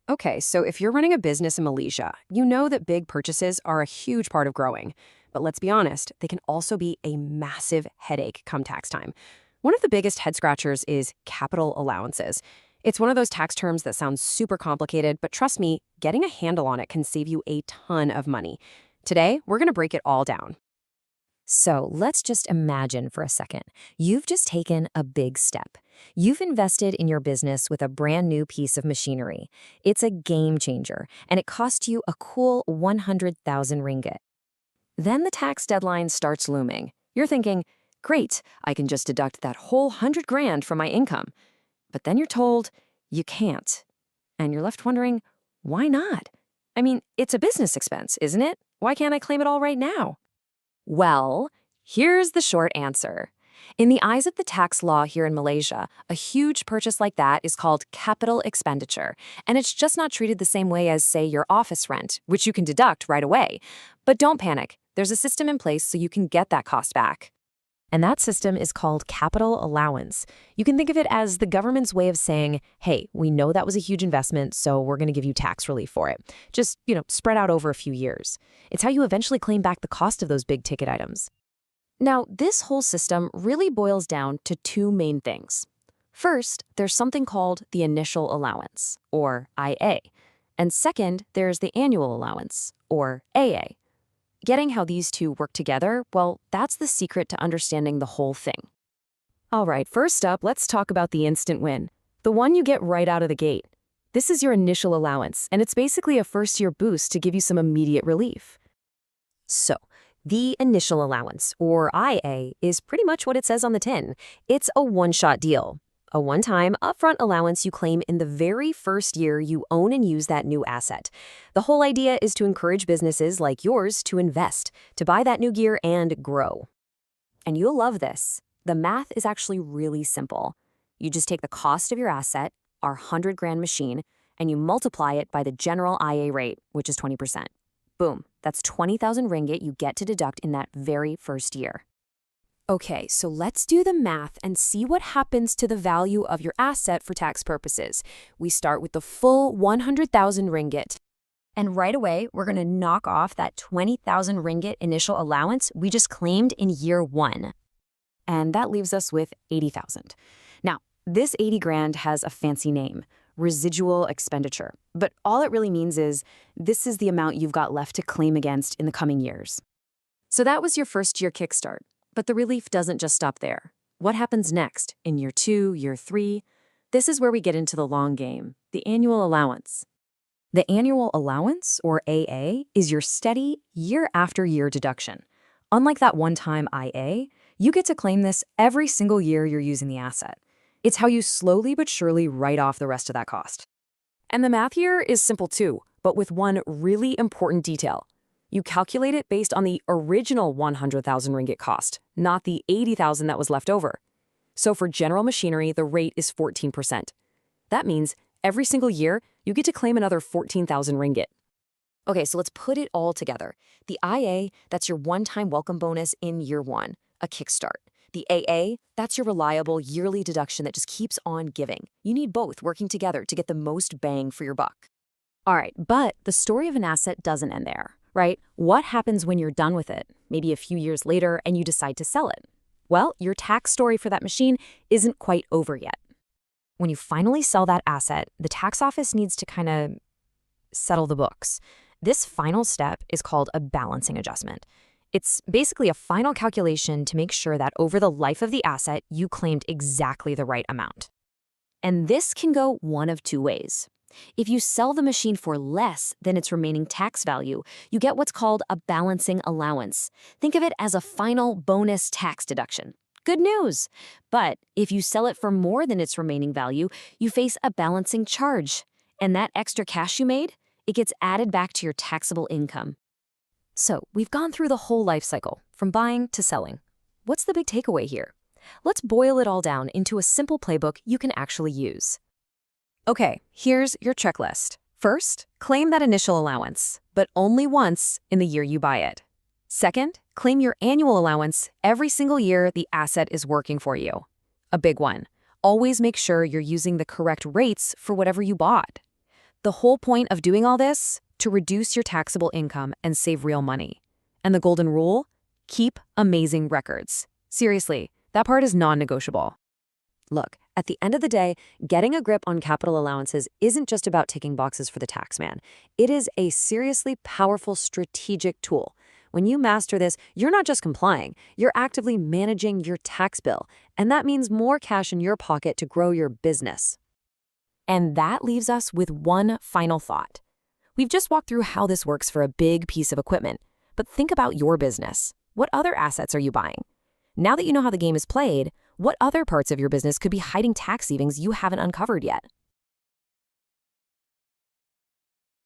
Okay, so if you're running a business in Malaysia, you know that big purchases are a huge part of growing. But let's be honest, they can also be a massive headache come tax time. One of the biggest head scratchers is capital allowances. It's one of those tax terms that sounds super complicated, but trust me, getting a handle on it can save you a ton of money. Today, we're going to break it all down. So let's just imagine for a second. You've just taken a big step. You've invested in your business with a brand new piece of machinery. It's a game changer, and it cost you a cool 100,000 ringgit. Then the tax deadline starts looming. You're thinking, great, I can just deduct that whole 100 grand from my income. But then you're told you can't. And you're left wondering, why not? I mean, it's a business expense, isn't it? Why can't I claim it all right now? Well, here's the short answer. In the eyes of the tax law here in Malaysia, a huge purchase like that is called capital expenditure, and it's just not treated the same way as, say, your office rent, which you can deduct right away. But don't panic. There's a system in place so you can get that cost back. And that system is called capital allowance. You can think of it as the government's way of saying, hey, we know that was a huge investment, so we're going to give you tax relief for it. Just, spread out over a few years. It's how you eventually claim back the cost of those big ticket items. Now, this whole system really boils down to two main things. First, there's something called the initial allowance, or IA. And second, there's the annual allowance, or AA. Getting how these two work together, well, that's the secret to understanding the whole thing. All right, first up, let's talk about the instant win, the one you get right out of the gate. This is your initial allowance, and it's basically a first-year boost to give you some immediate relief. So, the initial allowance, or IA, is pretty much what it says on the tin. It's a one-shot deal. A one-time, upfront allowance you claim in the very first year you own and use that new asset. The whole idea is to encourage businesses like yours to invest, to buy that new gear and grow. And you'll love this. The math is actually really simple. You just take the cost of your asset, our 100 grand machine, and you multiply it by the general IA rate, which is 20%. Boom, that's 20,000 ringgit you get to deduct in that very first year. Okay, so let's do the math and see what happens to the value of your asset for tax purposes. We start with the full 100,000 ringgit. And right away, we're going to knock off that 20,000 ringgit initial allowance we just claimed in year one. And that leaves us with 80,000. Now, this 80 grand has a fancy name, residual expenditure. But all it really means is this is the amount you've got left to claim against in the coming years. So that was your first year kickstart. But the relief doesn't just stop there. What happens next, in year 2, year 3? This is where we get into the long game, the annual allowance. The annual allowance, or AA, is your steady, year-after-year deduction. Unlike that one-time IA, you get to claim this every single year you're using the asset. It's how you slowly but surely write off the rest of that cost. And the math here is simple too, but with one really important detail. You calculate it based on the original 100,000 ringgit cost, not the 80,000 that was left over. So for general machinery, the rate is 14%. That means every single year, you get to claim another 14,000 ringgit. Okay, so let's put it all together. The IA, that's your one-time welcome bonus in year one, a kickstart. The AA, that's your reliable yearly deduction that just keeps on giving. You need both working together to get the most bang for your buck. All right, but the story of an asset doesn't end there. Right? What happens when you're done with it, maybe a few years later, and you decide to sell it? Well, your tax story for that machine isn't quite over yet. When you finally sell that asset, the tax office needs to kind of settle the books. This final step is called a balancing adjustment. It's basically a final calculation to make sure that over the life of the asset, you claimed exactly the right amount. And this can go one of two ways. If you sell the machine for less than its remaining tax value, you get what's called a balancing allowance. Think of it as a final bonus tax deduction. Good news! But if you sell it for more than its remaining value, you face a balancing charge. And that extra cash you made, it gets added back to your taxable income. So we've gone through the whole life cycle, from buying to selling. What's the big takeaway here? Let's boil it all down into a simple playbook you can actually use. Okay, here's your checklist. First, claim that initial allowance, but only once in the year you buy it. Second, claim your annual allowance every single year the asset is working for you. A big one. Always make sure you're using the correct rates for whatever you bought. The whole point of doing all this? To reduce your taxable income and save real money. And the golden rule? Keep amazing records. Seriously, that part is non-negotiable. Look, at the end of the day, getting a grip on capital allowances isn't just about ticking boxes for the tax man. It is a seriously powerful strategic tool. When you master this, you're not just complying, you're actively managing your tax bill, and that means more cash in your pocket to grow your business. And that leaves us with one final thought. We've just walked through how this works for a big piece of equipment, but think about your business. What other assets are you buying? Now that you know how the game is played, what other parts of your business could be hiding tax savings you haven't uncovered yet?